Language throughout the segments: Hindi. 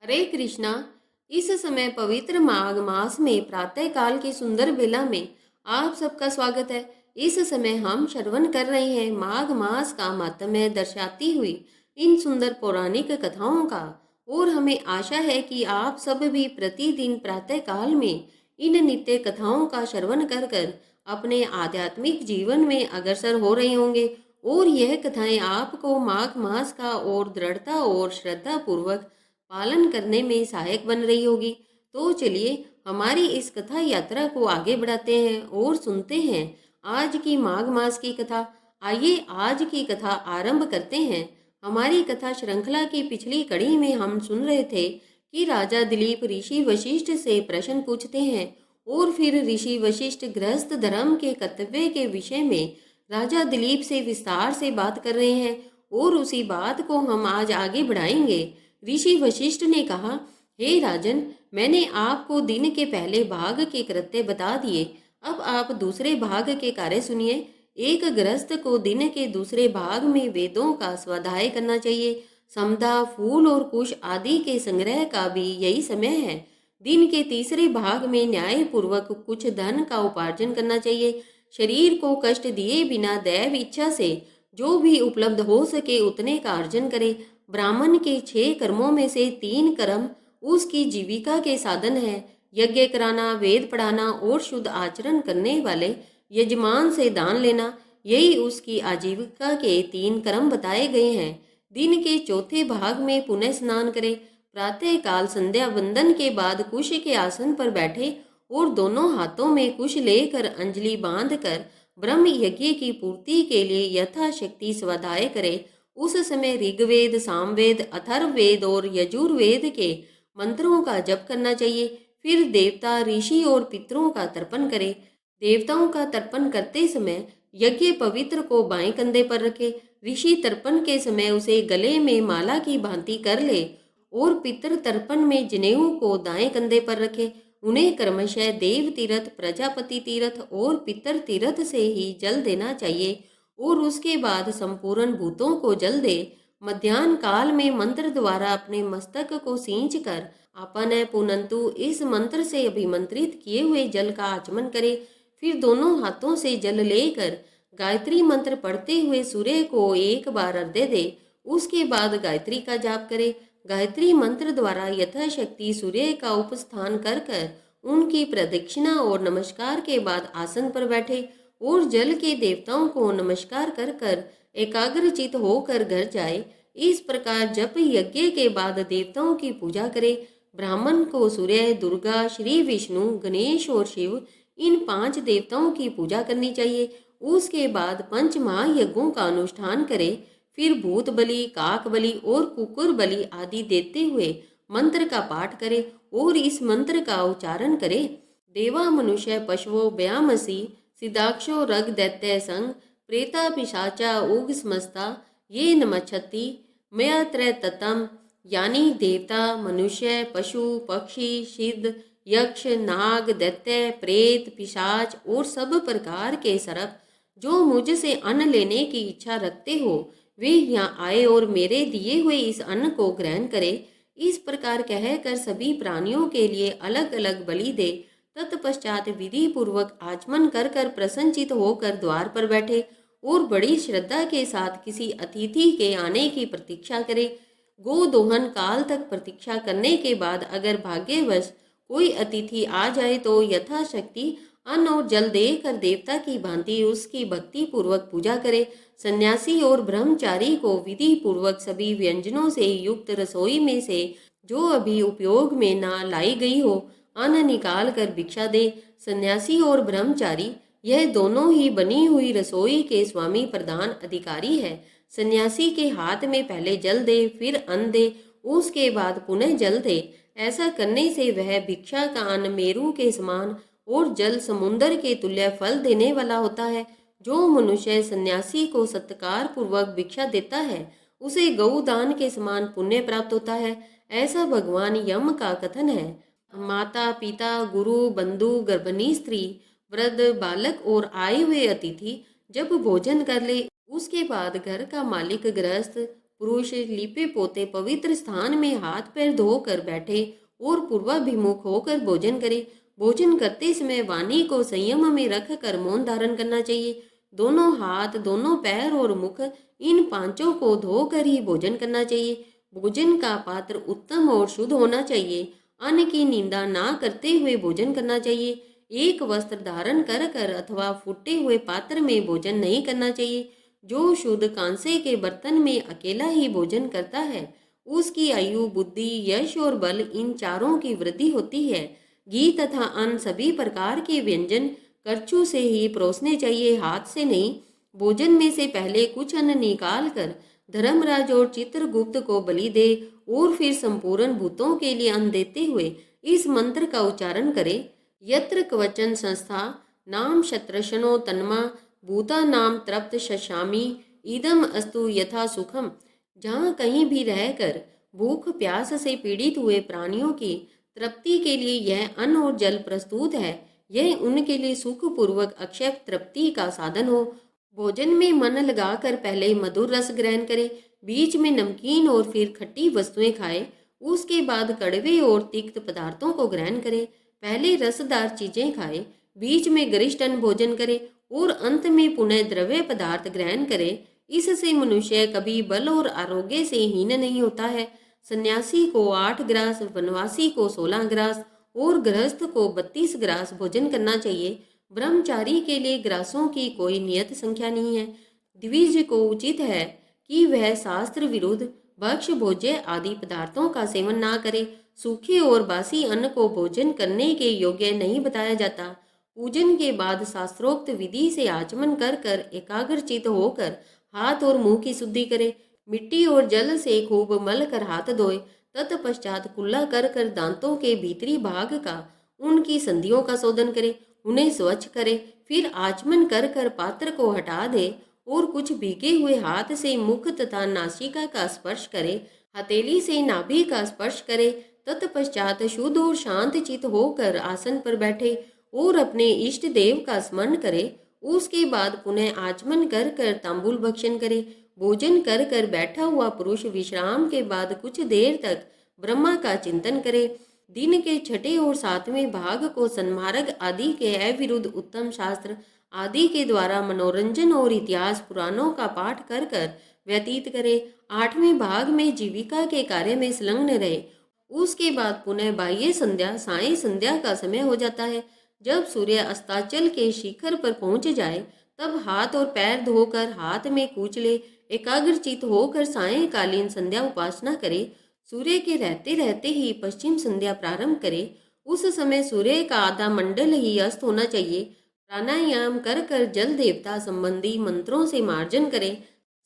हरे कृष्णा। इस समय पवित्र माघ मास में प्रातः काल की सुंदर बेला में आप सबका स्वागत है। इस समय हम श्रवण कर रहे हैं माघ मास का माहात्म्य दर्शाती हुई इन सुंदर पौराणिक कथाओं का। और हमें आशा है कि आप सब भी प्रतिदिन प्रातः काल में इन नित्य कथाओं का श्रवण कर कर अपने आध्यात्मिक जीवन में अग्रसर हो रहे होंगे। और यह कथाएं आपको माघ मास का और दृढ़ता और श्रद्धा पूर्वक पालन करने में सहायक बन रही होगी। तो चलिए हमारी इस कथा यात्रा को आगे बढ़ाते हैं और सुनते हैं आज की माघ मास की कथा। आइए आज की कथा आरंभ करते हैं। हमारी कथा श्रृंखला की पिछली कड़ी में हम सुन रहे थे कि राजा दिलीप ऋषि वशिष्ठ से प्रश्न पूछते हैं और फिर ऋषि वशिष्ठ गृहस्थ धर्म के कर्तव्य के विषय में राजा दिलीप से विस्तार से बात कर रहे हैं और उसी बात को हम आज आगे बढ़ाएंगे। ऋषि वशिष्ठ ने कहा, हे राजन, मैंने आपको दिन के पहले भाग के कृत्य बता दिए। अब आप दूसरे भाग के कार्य सुनिए। एक गृहस्थ को दिन के दूसरे भाग में वेदों का स्वाध्याय करना चाहिए। समदा, फूल और कुश आदि के संग्रह का भी यही समय है। दिन के तीसरे भाग में न्याय पूर्वक कुछ धन का उपार्जन करना चाहिए। शरीर को कष्ट दिए बिना दैव इच्छा से जो भी उपलब्ध हो सके उतने का अर्जन करे। ब्राह्मण के 6 कर्मों में से 3 कर्म उसकी जीविका के साधन है। यज्ञ कराना, वेद पढ़ाना और शुद्ध आचरण करने वाले यजमान से दान लेना, यही उसकी आजीविका के 3 कर्म बताए गए हैं। दिन के चौथे भाग में पुनः स्नान करे। प्रातः काल संध्या वंदन के बाद कुश के आसन पर बैठे और दोनों हाथों में कुश लेकर अंजलि बांधकर ब्रह्म यज्ञ की पूर्ति के लिए यथाशक्ति स्वाध्याय करे। उस समय ऋग्वेद, सामवेद, अथर्ववेद और यजुर्वेद के मंत्रों का जप करना चाहिए। फिर देवता, ऋषि और पितरों का तर्पण करे। देवताओं का तर्पण करते समय यज्ञ पवित्र को बाएं कंधे पर रखे। ऋषि तर्पण के समय उसे गले में माला की भांति कर ले और पितर तर्पण में जनेऊ को दाएं कंधे पर रखे। उन्हें क्रमशः देव तीर्थ, प्रजापति तीर्थ और पितर तीर्थ से ही जल देना चाहिए और उसके बाद संपूर्ण भूतों को जल दे। मध्याह्न काल में मंत्र द्वारा अपने मस्तक को सींच कर आपन पुनंतु इस मंत्र से अभिमंत्रित किए हुए जल का आचमन करे। फिर दोनों हाथों से जल लेकर गायत्री मंत्र पढ़ते हुए सूर्य को एक बार अर्घ्य दे। उसके बाद गायत्री का जाप करे। गायत्री मंत्र द्वारा यथाशक्ति सूर्य का उपस्थान कर कर उनकी प्रदक्षिणा और नमस्कार के बाद आसन पर बैठे और जल के देवताओं को नमस्कार कर कर एकाग्रचित होकर घर जाए। इस प्रकार जप यज्ञ के बाद देवताओं की पूजा करे। ब्राह्मण को सूर्य, दुर्गा, श्री विष्णु, गणेश और शिव, इन 5 देवताओं की पूजा करनी चाहिए। उसके बाद 5 महायज्ञों का अनुष्ठान करे। फिर भूत बलि, काक बलि और कुकुर बलि आदि देते हुए मंत्र का पाठ करे और इस मंत्र का उच्चारण करे। देवा, मनुष्य, पशुओं, व्यामसी, सिद्धाक्षो, रग, दैत्य संग, प्रेता, पिशाचा, उग समस्ता, ये नमच्छति मया त्रैततम, यानी देवता, मनुष्य, पशु, पक्षी, सिद्ध, यक्ष, नाग, दैत्य, प्रेत, पिशाच और सब प्रकार के सर्प जो मुझसे अन्न लेने की इच्छा रखते हो वे यहाँ आए और मेरे दिए हुए इस अन्न को ग्रहण करे। इस प्रकार कहकर सभी प्राणियों के लिए अलग अलग बलि दे। तत्पश्चात विधि पूर्वक आचमन कर कर प्रसन्नचित होकर द्वार पर बैठे और बड़ी श्रद्धा के साथ किसी अतिथि के आने की प्रतीक्षा करे। गो दोहन काल तक प्रतीक्षा करने के बाद अगर भाग्यवश कोई अतिथि आ जाए तो यथाशक्ति अन्न और जल देकर देवता की भांति उसकी भक्ति पूर्वक पूजा करे। सन्यासी और ब्रह्मचारी को विधि पूर्वक सभी व्यंजनों से युक्त रसोई में से जो अभी उपयोग में ना लाई गई हो अन्न निकाल कर भिक्षा दे। सन्यासी और ब्रह्मचारी यह दोनों ही बनी हुई रसोई के स्वामी प्रधान अधिकारी है। सन्यासी के हाथ में पहले जल दे, फिर अन्न दे, उसके बाद पुनः जल दे। ऐसा करने से वह भिक्षा का अन्न मेरू के समान और जल समुन्दर के तुल्य फल देने वाला होता है। जो मनुष्य सन्यासी को सत्कार पूर्वक भिक्षा देता है उसे गौदान के समान पुण्य प्राप्त होता है। ऐसा भगवान यम का कथन है। माता, पिता, गुरु, बंधु, गर्भिणी स्त्री, वृद्ध, बालक और आए हुए अतिथि जब भोजन कर ले उसके बाद घर का मालिक गृहस्थ पुरुष लिपे पोते पवित्र स्थान में हाथ पैर धोकर बैठे और पूर्वाभिमुख होकर भोजन करे। भोजन करते समय वाणी को संयम में रखकर मौन धारण करना चाहिए। दोनों हाथ, दोनों पैर और मुख, इन पांचों को धोकर ही भोजन करना चाहिए। भोजन का पात्र उत्तम और शुद्ध होना चाहिए। अन्न की निंदा ना करते हुए भोजन करना चाहिए। एक वस्त्र धारण कर कर अथवा फूटे हुए पात्र में भोजन नहीं करना चाहिए। जो शुद्ध कांसे के बर्तन में अकेला ही भोजन करता है, उसकी आयु, बुद्धि, यश और बल, इन चारों की वृद्धि होती है। घी तथा अन्न, सभी प्रकार के व्यंजन करछू से ही परोसने चाहिए, हाथ से नहीं। भोजन में से पहले कुछ अन्न निकाल कर धर्मराज और चित्रगुप्त को बलि दे और फिर संपूर्ण भूतों के लिए अन्न देते हुए इस मंत्र का उच्चारण करे। यत्र कवचन संस्था नाम शत्रशनो तन्मा भूता नाम तृप्त शशामी इदम अस्तु यथा सुखम। जहाँ कहीं भी रहकर भूख प्यास से पीड़ित हुए प्राणियों की तृप्ति के लिए यह अन्न और जल प्रस्तुत है, यह उनके लिए सुखपूर्वक अक्षय तृप्ति का साधन हो। भोजन में मन लगाकर पहले मधुर रस ग्रहण करें, बीच में नमकीन और फिर खट्टी वस्तुएं खाएं, उसके बाद कड़वे और तिक्त पदार्थों को ग्रहण करें। पहले रसदार चीजें खाएं, बीच में गरिष्ठ अन्न भोजन करें और अंत में पुनः द्रव्य पदार्थ ग्रहण करें। इससे मनुष्य कभी बल और आरोग्य से हीन नहीं होता है। सन्यासी को 8 ग्रास, वनवासी को 16 ग्रास और गृहस्थ को 32 ग्रास भोजन करना चाहिए। ब्रह्मचारी के लिए ग्रासों की कोई नियत संख्या नहीं है। द्विज को उचित है कि वह शास्त्र विरुद्ध भक्ष्य, भोज्य आदि पदार्थों का सेवन ना करे। सूखे और बासी अन्न को भोजन करने के योग्य नहीं बताया जाता। पूजन के बाद शास्त्रोक्त विधि से आचमन कर कर एकाग्रचित होकर हाथ और मुंह की शुद्धि करे। मिट्टी और जल से खूब मल कर हाथ धोए। तत्पश्चात कुल्ला कर कर दांतों के भीतरी भाग का, उनकी संधियों का शोधन करे, उन्हें स्वच्छ करे। फिर आचमन कर कर पात्र को हटा दे और कुछ भीगे हुए हाथ से मुख तथा नासिका का स्पर्श करे। हथेली से नाभि का स्पर्श करे। तत्पश्चात शुद्ध और शांत चित होकर आसन पर बैठे और अपने इष्ट देव का स्मरण करे। उसके बाद पुनः आचमन कर कर तांबूल भक्षण करे। भोजन कर कर बैठा हुआ पुरुष विश्राम के बाद कुछ देर तक ब्रह्मा का चिंतन करे। दिन के छठे और 7वें भाग को सन्मार्ग आदि के अविरुद्ध उत्तम शास्त्र आदि के द्वारा मनोरंजन और इतिहास पुराणों का पाठ कर कर व्यतीत करे। 8वें भाग में जीविका के कार्य में संलग्न रहे। उसके बाद पुनः बाह्य संध्या, साय संध्या का समय हो जाता है। जब सूर्य अस्ताचल के शिखर पर पहुंच जाए तब हाथ और पैर धोकर हाथ में कूचले एकाग्रचित होकर सायंकालीन संध्या उपासना करे। सूर्य के रहते रहते ही पश्चिम संध्या प्रारंभ करे। उस समय सूर्य का आधा मंडल ही अस्त होना चाहिए। प्राणायाम कर कर जल देवता संबंधी मंत्रों से मार्जन करे।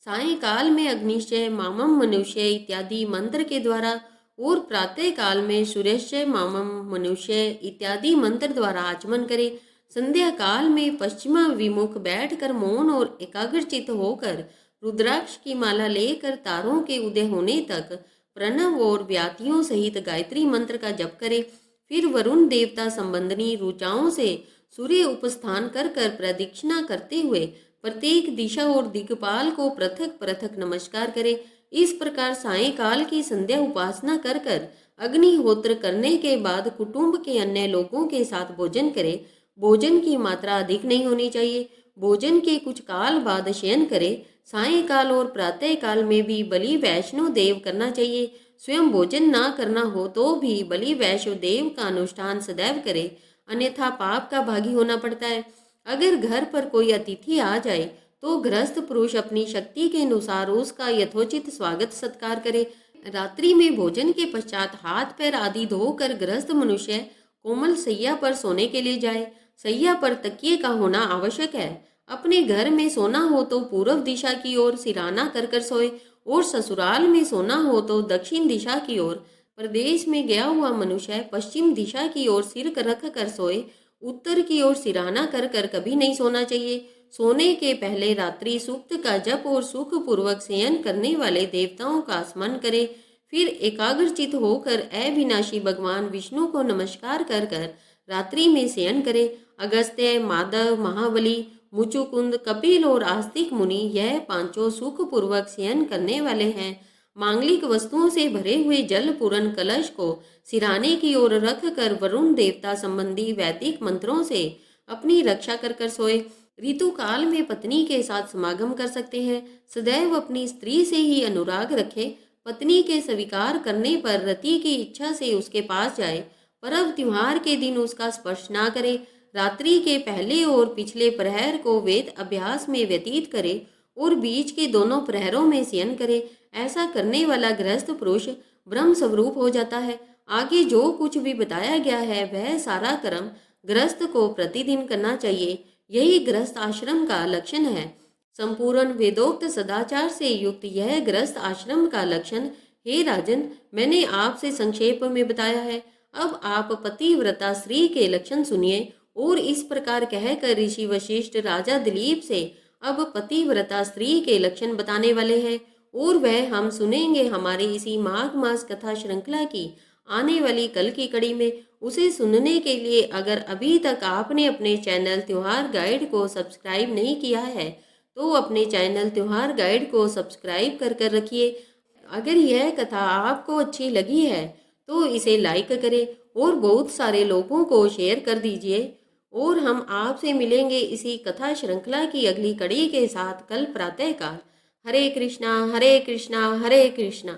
सायंकाल में अग्निशय, मामम मनुष्य इत्यादि मंत्र के द्वारा और प्रातः काल में सूर्यश्य, मामम मनुष्य इत्यादि मंत्र द्वारा आचमन करे। संध्या काल में पश्चिमा विमुख बैठकर मौन और एकाग्रचित होकर रुद्राक्ष की माला लेकर तारों के उदय होने तक प्रणव और व्यातियों सहित गायत्री मंत्र का जप करे। फिर वरुण देवता संबंधी ऋचाओं से सूर्य उपस्थान कर कर प्रदक्षिणा करते हुए प्रत्येक दिशा और दिक्पाल को पृथक पृथक नमस्कार करे। इस प्रकार सायंकाल की संध्या उपासना कर कर अग्निहोत्र करने के बाद कुटुंब के अन्य लोगों के साथ भोजन करे। भोजन की मात्रा अधिक नहीं होनी चाहिए। भोजन के कुछ काल बाद शयन करे। सायंकाल और प्रातः काल में भी बलि वैष्णव देव करना चाहिए। स्वयं भोजन ना करना हो तो भी बलि वैष्णव देव का अनुष्ठान सदैव करे, अन्यथा पाप का भागी होना पड़ता है। अगर घर पर कोई अतिथि आ जाए तो गृहस्थ पुरुष अपनी शक्ति के अनुसार उसका यथोचित स्वागत सत्कार करे। रात्रि में भोजन के पश्चात हाथ पैर आदि धोकर गृहस्थ मनुष्य कोमल सैया पर सोने के लिए जाए। सैया पर तकिए का होना आवश्यक है। अपने घर में सोना हो तो पूर्व दिशा की ओर सिरहाना कर कर सोए और ससुराल में सोना हो तो दक्षिण दिशा की ओर। प्रदेश में गया हुआ मनुष्य पश्चिम दिशा की ओर सिर रख कर सोए। उत्तर की ओर सिरहाना कर कर कभी नहीं सोना चाहिए। सोने के पहले रात्रि सूक्त का जप और सुख पूर्वक शयन करने वाले देवताओं का स्मरण करे। फिर एकाग्रचित होकर अविनाशी भगवान विष्णु को नमस्कार कर कर रात्रि में शयन करे। अगस्त्य, माधव, महाबली मुचुकुंद, कपिल और आस्तिक मुनि यह पांचों सुखपूर्वक शयन करने वाले हैं। मांगलिक वस्तुओं से भरे हुए जल पूर्ण कलश को सिराने की ओर रख कर वरुण देवता संबंधी वैदिक मंत्रों से अपनी रक्षा कर कर सोए। ऋतु काल में पत्नी के साथ समागम कर सकते हैं। सदैव अपनी स्त्री से ही अनुराग रखे। पत्नी के स्वीकार करने पर रति की इच्छा से उसके पास जाए। पर्व त्योहार के दिन उसका स्पर्श ना करे। रात्रि के पहले और पिछले प्रहर को वेद अभ्यास में व्यतीत करे और बीच के दोनों प्रहरों में शयन करे। ऐसा करने वाला गृहस्थ पुरुष ब्रह्म स्वरूप हो जाता है। आगे जो कुछ भी बताया गया है वह सारा कर्म गृहस्थ को प्रतिदिन करना चाहिए। यही गृहस्थ आश्रम का लक्षण है। संपूर्ण वेदोक्त सदाचार से युक्त यह गृहस्थ आश्रम का लक्षण, हे राजन, मैंने आपसे संक्षेप में बताया है। अब आप पतिव्रता स्त्री के लक्षण सुनिए। और इस प्रकार कहकर ऋषि वशिष्ठ राजा दिलीप से अब पतिव्रता स्त्री के लक्षण बताने वाले हैं। और वह हम सुनेंगे हमारे इसी माघ मास कथा श्रृंखला की आने वाली कल की कड़ी में। उसे सुनने के लिए अगर अभी तक आपने अपने चैनल त्योहार गाइड को सब्सक्राइब नहीं किया है तो अपने चैनल त्योहार गाइड को सब्सक्राइब कर कर रखिए। अगर यह कथा आपको अच्छी लगी है तो इसे लाइक करें और बहुत सारे लोगों को शेयर कर दीजिए। और हम आपसे मिलेंगे इसी कथा श्रृंखला की अगली कड़ी के साथ कल प्रातःकाल। हरे कृष्णा हरे कृष्णा हरे कृष्णा।